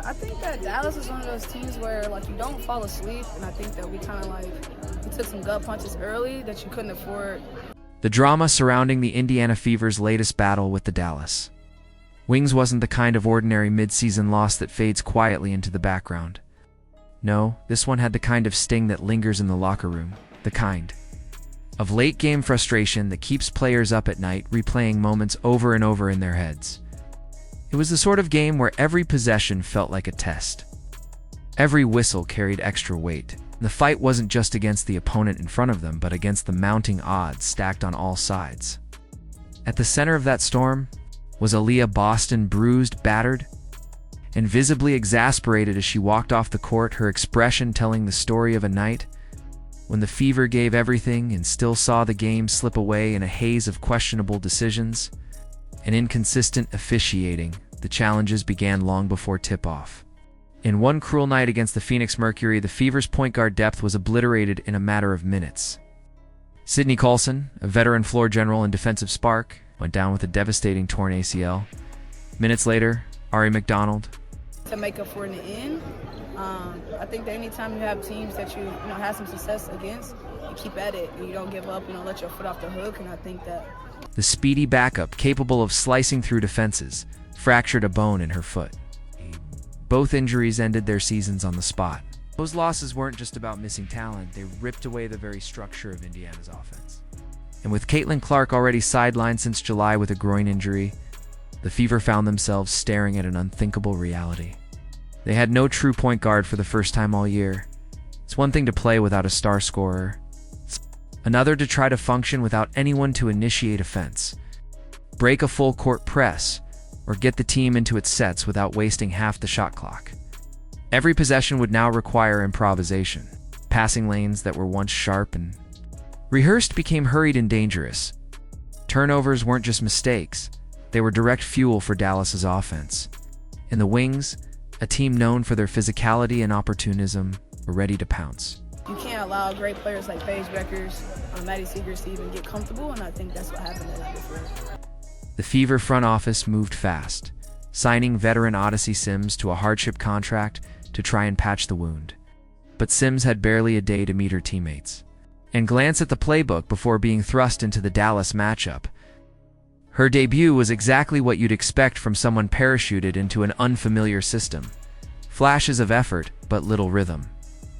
I think that Dallas is one of those teams where like you don't fall asleep, and I think that we kind of like we took some gut punches early that you couldn't afford. The drama surrounding the Indiana Fever's latest battle with the Dallas Wings wasn't the kind of ordinary mid-season loss that fades quietly into the background. No, this one had the kind of sting that lingers in the locker room, the kind of late-game frustration that keeps players up at night replaying moments over and over in their heads. It was the sort of game where every possession felt like a test. Every whistle carried extra weight. The fight wasn't just against the opponent in front of them, but against the mounting odds stacked on all sides. At the center of that storm was Aaliyah Boston, bruised, battered, and visibly exasperated as she walked off the court, her expression telling the story of a night when the Fever gave everything and still saw the game slip away in a haze of questionable decisions and inconsistent officiating. The challenges began long before tip-off. In one cruel night against the Phoenix Mercury, the Fever's point guard depth was obliterated in a matter of minutes. Sidney Colson, a veteran floor general and defensive spark, went down with a devastating torn ACL. Minutes later, Ari McDonald. To make up for it in the end, I think that anytime you have teams that you have some success against, you keep at it and you don't give up, you don't let your foot off the hook, and I think that The speedy backup, capable of slicing through defenses, fractured a bone in her foot. Both injuries ended their seasons on the spot. Those losses weren't just about missing talent, they ripped away the very structure of Indiana's offense. And with Caitlin Clark already sidelined since July with a groin injury, the Fever found themselves staring at an unthinkable reality. They had no true point guard for the first time all year. It's one thing to play without a star scorer. It's another to try to function without anyone to initiate offense, break a full court press, or get the team into its sets without wasting half the shot clock. Every possession would now require improvisation. Passing lanes that were once sharp and rehearsed became hurried and dangerous. Turnovers weren't just mistakes, they were direct fuel for Dallas's offense. And the Wings, a team known for their physicality and opportunism, were ready to pounce. you can't allow great players like Paige Beckers, Maddie Seegers to even get comfortable, and I think that's what happened the night before. The Fever front office moved fast, signing veteran Odyssey Sims to a hardship contract to try and patch the wound. But Sims had barely a day to meet her teammates and glance at the playbook before being thrust into the Dallas matchup. Her debut was exactly what you'd expect from someone parachuted into an unfamiliar system. Flashes of effort, but little rhythm.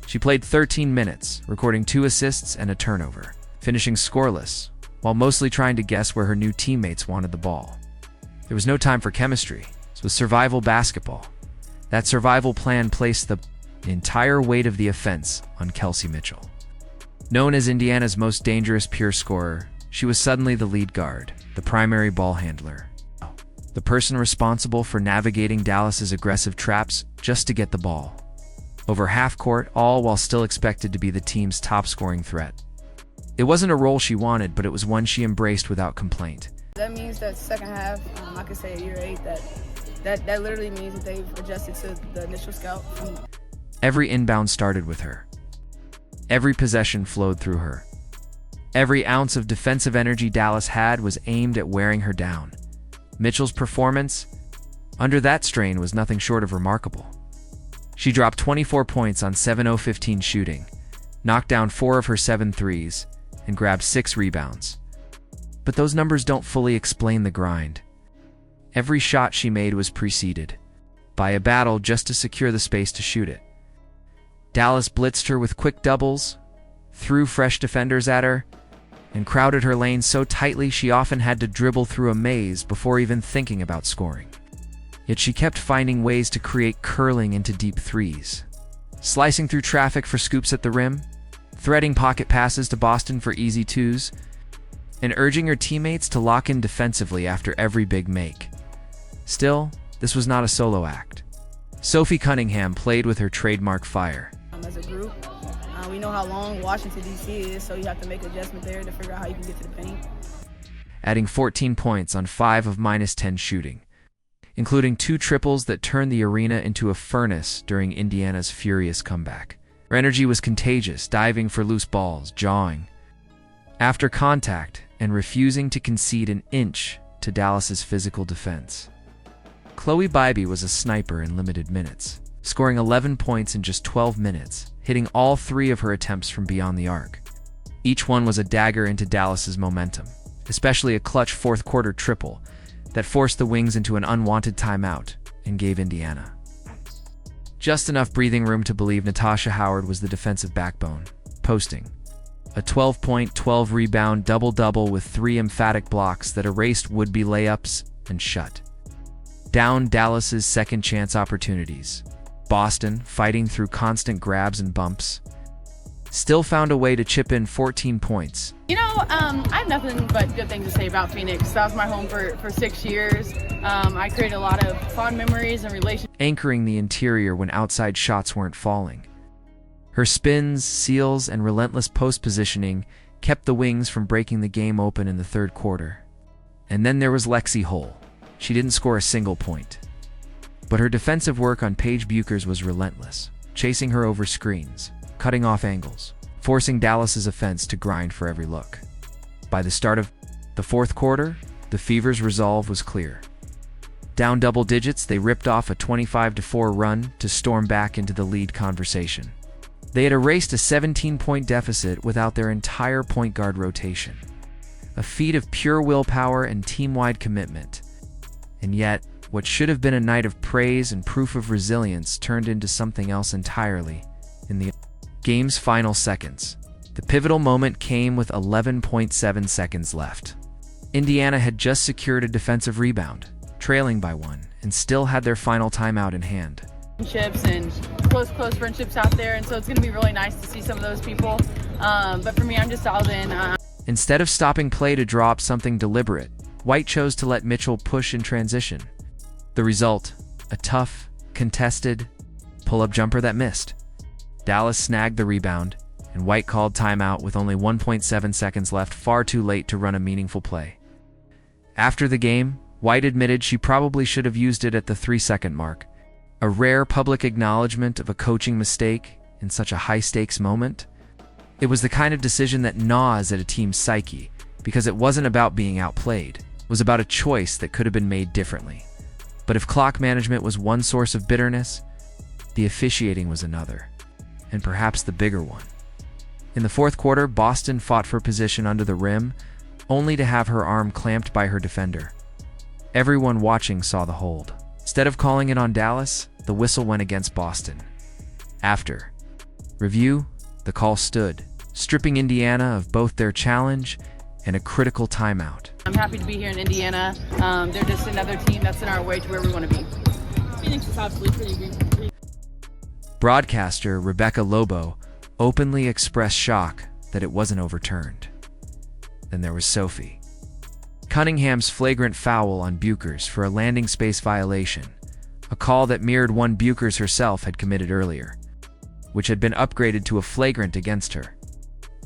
She played 13 minutes, recording 2 assists and a turnover, finishing scoreless, while mostly trying to guess where her new teammates wanted the ball. There was no time for chemistry. This was survival basketball. That survival plan placed the entire weight of the offense on Kelsey Mitchell. Known as Indiana's most dangerous pure scorer, she was suddenly the lead guard, the primary ball handler, the person responsible for navigating Dallas's aggressive traps just to get the ball over half court, all while still expected to be the team's top scoring threat. It wasn't a role she wanted, but it was one she embraced without complaint. That means that second half, I could say year 8, that literally means that they've adjusted to the initial scout. Every inbound started with her. Every possession flowed through her. Every ounce of defensive energy Dallas had was aimed at wearing her down. Mitchell's performance, under that strain, was nothing short of remarkable. She dropped 24 points on 7-0-15 shooting, knocked down 4 of her 7 threes, and grabbed 6 rebounds. But those numbers don't fully explain the grind. Every shot she made was preceded by a battle just to secure the space to shoot it. Dallas blitzed her with quick doubles, threw fresh defenders at her, and crowded her lane so tightly she often had to dribble through a maze before even thinking about scoring. Yet she kept finding ways to create curling into deep threes, slicing through traffic for scoops at the rim, threading pocket passes to Boston for easy 2s, and urging her teammates to lock in defensively after every big make. Still, this was not a solo act. Sophie Cunningham played with her trademark fire. As a group, we know how long Washington, D.C. is, so you have to make an adjustment there to figure out how you can get to the paint. Adding 14 points on 5 of -10 shooting, including 2 triples that turned the arena into a furnace during Indiana's furious comeback. Her energy was contagious, diving for loose balls, jawing after contact, and refusing to concede an inch to Dallas's physical defense. Chloe Bybee was a sniper in limited minutes, scoring 11 points in just 12 minutes, hitting all 3 of her attempts from beyond the arc. Each one was a dagger into Dallas's momentum, especially a clutch fourth-quarter triple that forced the Wings into an unwanted timeout and gave Indiana just enough breathing room to believe Natasha Howard was the defensive backbone, posting a 12-point, 12-rebound double-double with 3 emphatic blocks that erased would-be layups and shut down Dallas's second-chance opportunities. Boston, fighting through constant grabs and bumps, still found a way to chip in 14 points. I have nothing but good things to say about Phoenix. That was my home for 6 years. I created a lot of fond memories and relationships. Anchoring the interior when outside shots weren't falling. Her spins, seals, and relentless post positioning kept the Wings from breaking the game open in the third quarter. And then there was Lexi Hull. She didn't score a single point, but her defensive work on Paige Bueckers was relentless, chasing her over screens, cutting off angles, forcing Dallas's offense to grind for every look. By the start of the fourth quarter, the Fever's resolve was clear. Down double digits, they ripped off a 25-4 run to storm back into the lead conversation. They had erased a 17-point deficit without their entire point guard rotation. A feat of pure willpower and team-wide commitment. And yet, what should have been a night of praise and proof of resilience turned into something else entirely in the game's final seconds. The pivotal moment came with 11.7 seconds left. Indiana had just secured a defensive rebound, trailing by 1, and still had their final timeout in hand. Friendships and close friendships out there, and so it's going to be really nice to see some of those people. But for me, I'm just all in. Instead of stopping play to draw up something deliberate, White chose to let Mitchell push in transition. The result, a tough, contested pull-up jumper that missed. Dallas snagged the rebound, and White called timeout with only 1.7 seconds left, far too late to run a meaningful play. After the game, White admitted she probably should have used it at the 3-second mark, a rare public acknowledgement of a coaching mistake in such a high-stakes moment. It was the kind of decision that gnaws at a team's psyche, because it wasn't about being outplayed. It was about a choice that could have been made differently. But if clock management was one source of bitterness, the officiating was another, and perhaps the bigger one. In the fourth quarter, Boston fought for position under the rim, only to have her arm clamped by her defender. Everyone watching saw the hold. Instead of calling it on Dallas, the whistle went against Boston. After review, the call stood, stripping Indiana of both their challenge and a critical timeout. I'm happy to be here in Indiana. They're just another team that's in our way to where we want to be. Phoenix is absolutely pretty. Broadcaster Rebecca Lobo openly expressed shock that it wasn't overturned. Then there was Sophie Cunningham's flagrant foul on Bueckers for a landing space violation, a call that mirrored one Bueckers herself had committed earlier, which had been upgraded to a flagrant against her.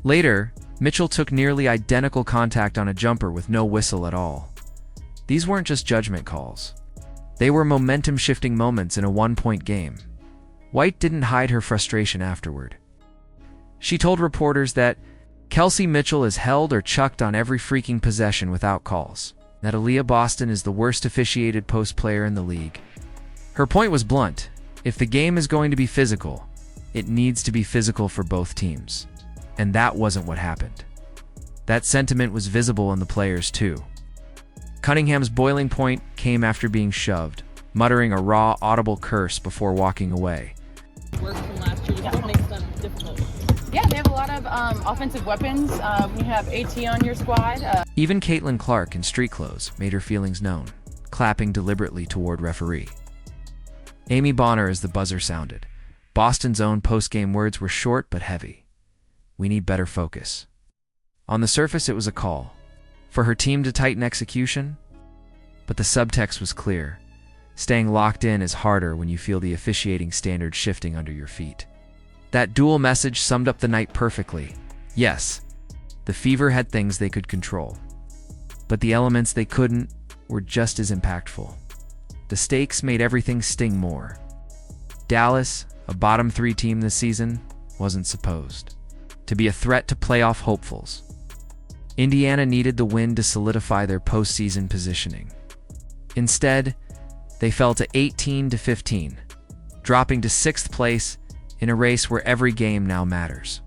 Later, Mitchell took nearly identical contact on a jumper with no whistle at all. These weren't just judgment calls. They were momentum-shifting moments in a one-point game. White didn't hide her frustration afterward. She told reporters that Kelsey Mitchell is held or chucked on every freaking possession without calls, that Aaliyah Boston is the worst officiated post player in the league. Her point was blunt. If the game is going to be physical, it needs to be physical for both teams. And that wasn't what happened. That sentiment was visible in the players too. Cunningham's boiling point came after being shoved, muttering a raw, audible curse before walking away. Worse from last year, what makes them difficult? Yeah, they have a lot of offensive weapons. When you have AT on your squad. Even Caitlin Clark in street clothes made her feelings known, clapping deliberately toward referee. Amy Bonner as the buzzer sounded. Boston's own post-game words were short but heavy. We need better focus. On the surface, it was a call for her team to tighten execution, but the subtext was clear. Staying locked in is harder when you feel the officiating standard shifting under your feet. That dual message summed up the night perfectly. Yes, the Fever had things they could control, but the elements they couldn't were just as impactful. The stakes made everything sting more. Dallas, a bottom 3 team this season, wasn't supposed to be a threat to playoff hopefuls. Indiana needed the win to solidify their postseason positioning. Instead, they fell to 18-15, dropping to 6th place in a race where every game now matters.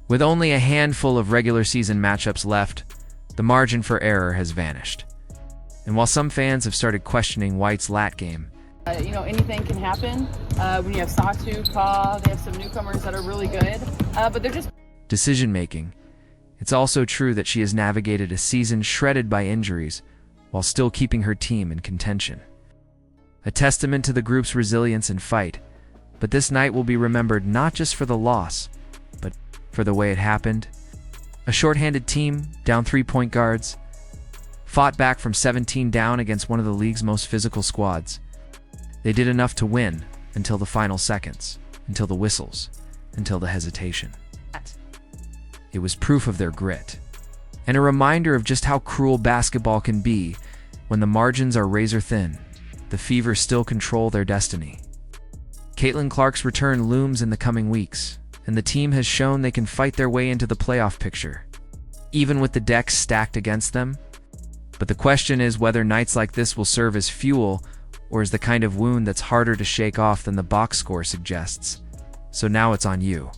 With only a handful of regular season matchups left, the margin for error has vanished. And while some fans have started questioning White's lat game, anything can happen. When you have Satu, Pa, they have some newcomers that are really good, but they're just decision-making, it's also true that she has navigated a season shredded by injuries while still keeping her team in contention. A testament to the group's resilience and fight, but this night will be remembered not just for the loss, but for the way it happened. A shorthanded team, down 3 point guards, fought back from 17 down against one of the league's most physical squads. They did enough to win until the final seconds, until the whistles, until the hesitation. It was proof of their grit, and a reminder of just how cruel basketball can be when the margins are razor thin. The Fever still control their destiny. Caitlin Clark's return looms in the coming weeks, and the team has shown they can fight their way into the playoff picture, even with the decks stacked against them. But the question is whether nights like this will serve as fuel or as the kind of wound that's harder to shake off than the box score suggests. So now it's on you.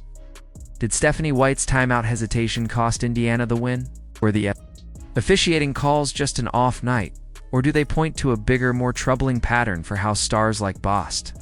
Did Stephanie White's timeout hesitation cost Indiana the win? Or the officiating calls just an off night? Or do they point to a bigger, more troubling pattern for how stars like Boston